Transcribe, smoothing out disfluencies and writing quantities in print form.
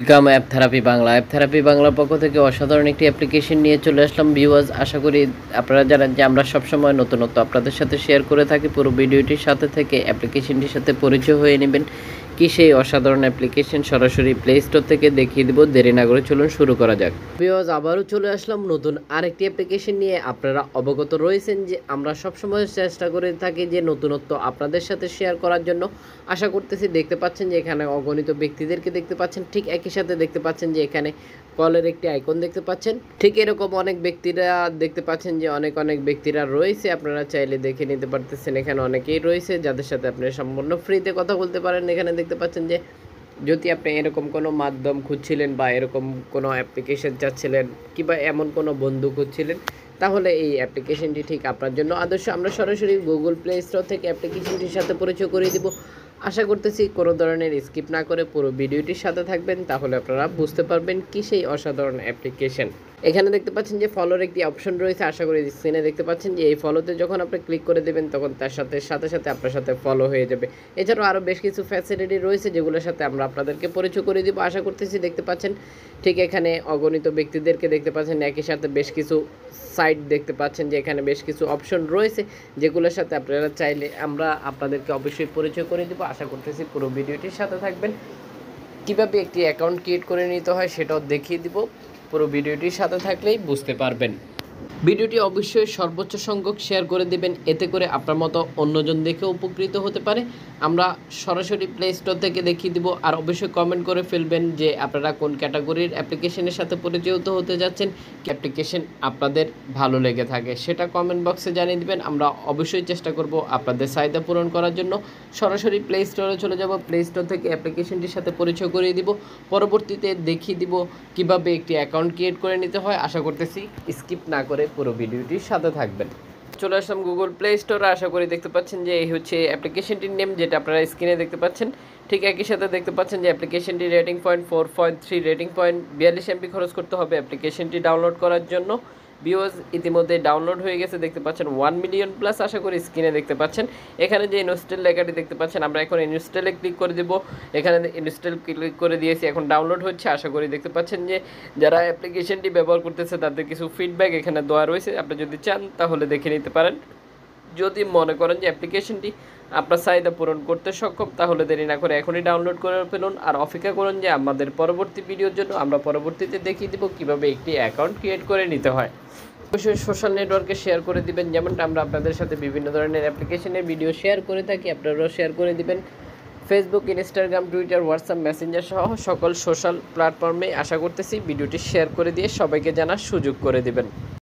Welcome app therapy Bangla. App therapy বাংলার পক্ষ থেকে অসাধারণ একটি অ্যাপ্লিকেশন নিয়ে চলে আসলাম ভিউয়ার্স। আশা করি আপনারা জানেন যে আমরা সবসময় নতুনত্ব আপনাদের সাথে শেয়ার করে থাকি। পুরো ভিডিওটির সাথে থেকে অ্যাপ্লিকেশনটির সাথে পরিচয় হয়ে নেবেন। কি সেই অসাধারণ অ্যাপ্লিকেশন সরাসরি প্লে স্টোর থেকে দেখিয়ে দেবো। দেরি না করে চলুন শুরু করা যাক। ভিউয়ার্স, আবারও চলে আসলাম নতুন আরেকটি অ্যাপ্লিকেশন নিয়ে। আপনারা অবগত রয়েছেন যে আমরা সবসময় চেষ্টা করে থাকি যে নতুনত্ব আপনাদের সাথে শেয়ার করার জন্য। আশা করতেছি দেখতে পাচ্ছেন যে এখানে অগণিত ব্যক্তিদেরকে দেখতে পাচ্ছেন, ঠিক একই সাথে দেখতে পাচ্ছেন যে এখানে কলের একটি আইকন দেখতে পাচ্ছেন। ঠিক এরকম অনেক ব্যক্তিরা দেখতে পাচ্ছেন যে অনেক ব্যক্তিরা রয়েছে, আপনারা চাইলে দেখে নিতে পারতেছেন। এখানে অনেকেই রয়েছে যাদের সাথে আপনি সম্পূর্ণ ফ্রিতে কথা বলতে পারেন। এখানে দেখতে পাচ্ছেন যে যদি আপনি এরকম কোনো মাধ্যম খুঁজছিলেন বা এরকম কোনো অ্যাপ্লিকেশন চাচ্ছিলেন কিংবা এমন কোনো বন্ধু খুঁজছিলেন, তাহলে এই অ্যাপ্লিকেশনটি ঠিক আপনার জন্য আদর্শ। আমরা সরাসরি গুগল প্লে স্টোর থেকে অ্যাপ্লিকেশনটির সাথে পরিচয় করিয়ে দিব। আশা করতেছি কোনো ধরনের স্কিপ না করে পুরো ভিডিওটির সাথে থাকবেন, তাহলে আপনারা বুঝতে পারবেন কি সেই অসাধারণ অ্যাপ্লিকেশন। এখানে দেখতে পাচ্ছেন যে ফলোর একটি অপশন রয়েছে। আশা করি স্ক্রিনে দেখতে পাচ্ছেন যে এই ফলোতে যখন আপনি ক্লিক করে দেবেন তখন তার সাথে আপনার সাথে ফলো হয়ে যাবে। এছাড়াও আরও বেশ কিছু ফ্যাসিলিটি রয়েছে যেগুলোর সাথে আমরা আপনাদেরকে পরিচয় করে দিব। আশা করতেছি দেখতে পাচ্ছেন ঠিক এখানে অগণিত ব্যক্তিদেরকে দেখতে পাচ্ছেন, একই সাথে বেশ কিছু সাইট দেখতে পাচ্ছেন যে এখানে বেশ কিছু অপশন রয়েছে যেগুলোর সাথে আপনারা চাইলে আমরা আপনাদেরকে অবশ্যই পরিচয় করে দেবো। আশা করতেছি পুরো ভিডিওটির সাথে থাকবেন। কীভাবে একটি অ্যাকাউন্ট ক্রিয়েট করে নিতে হয় সেটাও দেখিয়ে দিব। পুরো ভিডিওটির সাথে থাকলেই বুঝতে পারবেন। ভিডিওটি অবশ্যই সর্বোচ্চ সংখ্যক শেয়ার করে দেবেন, এতে করে আপনার মতো অন্যজন দেখে উপকৃত হতে পারে। আমরা সরাসরি প্লে স্টোর থেকে দেখিয়ে দিব। আর অবশ্যই কমেন্ট করে ফেলবেন যে আপনারা কোন ক্যাটাগরির অ্যাপ্লিকেশনের সাথে পরিচিত হতে যাচ্ছেন, কি অ্যাপ্লিকেশন আপনাদের ভালো লেগে থাকে সেটা কমেন্ট বক্সে জানিয়ে দিবেন। আমরা অবশ্যই চেষ্টা করব আপনাদের চাহিদা পূরণ করার জন্য। সরাসরি প্লে স্টোরে চলে যাব, প্লে স্টোর থেকে অ্যাপ্লিকেশনটির সাথে পরিচয় করিয়ে দিব। পরবর্তীতে দেখিয়ে দিব কিভাবে একটি অ্যাকাউন্ট ক্রিয়েট করে নিতে হয়। আশা করতেছি স্কিপ না করে পুরো ভিডিওটির সাথে থাকবেন। চলে আসলাম গুগল প্লে স্টোরে। আশা করি দেখতে পাচ্ছেন যে এই হচ্ছে অ্যাপ্লিকেশনটির নেম, যেটা আপনারা স্ক্রিনে দেখতে পাচ্ছেন। ঠিক একই সাথে দেখতে পাচ্ছেন যে অ্যাপ্লিকেশনটি rating point 4.3, rating point 42 MB খরচ করতে হবে অ্যাপ্লিকেশনটি ডাউনলোড করার জন্য। ভিউয়ার্স, ইতিমধ্যে ডাউনলোড হয়ে গেছে, দেখতে পাচ্ছেন 1 মিলিয়ন প্লাস। আশা করি স্ক্রিনে দেখতে পাচ্ছেন এখানে যে ইনস্টল লেখাটি দেখতে পাচ্ছেন, আমরা এখন ইনস্টলে ক্লিক করে দেব। এখানে ইনস্টল ক্লিক করে দিয়েছি, এখন ডাউনলোড হচ্ছে। আশা করি দেখতে পাচ্ছেন যে যারা অ্যাপ্লিকেশনটি ব্যবহার করতেছে তাদের কিছু ফিডব্যাক এখানে দেওয়া রয়েছে, আপনি যদি চান তাহলে দেখে নিতে পারেন। যদি মনে করেন যে অ্যাপ্লিকেশনটি আপনার চাহিদা পূরণ করতে সক্ষম, তাহলে দেরি না করে এখনই ডাউনলোড করে ফেলুন। আর অপেক্ষা করুন যে আমাদের পরবর্তী ভিডিওর জন্য। আমরা পরবর্তীতে দেখিয়ে দেবো কীভাবে একটি অ্যাকাউন্ট ক্রিয়েট করে নিতে হয়। অবশ্যই সোশ্যাল নেটওয়ার্কে শেয়ার করে দিবেন, যেমনটা আমরা আপনাদের সাথে বিভিন্ন ধরনের অ্যাপ্লিকেশনের ভিডিও শেয়ার করে থাকি, আপনারাও শেয়ার করে দিবেন। Facebook, Instagram, Twitter, WhatsApp, Messenger সহ সকল সোশ্যাল প্ল্যাটফর্মে। আশা করতেছি ভিডিওটি শেয়ার করে দিয়ে সবাইকে জানার সুযোগ করে দিবেন।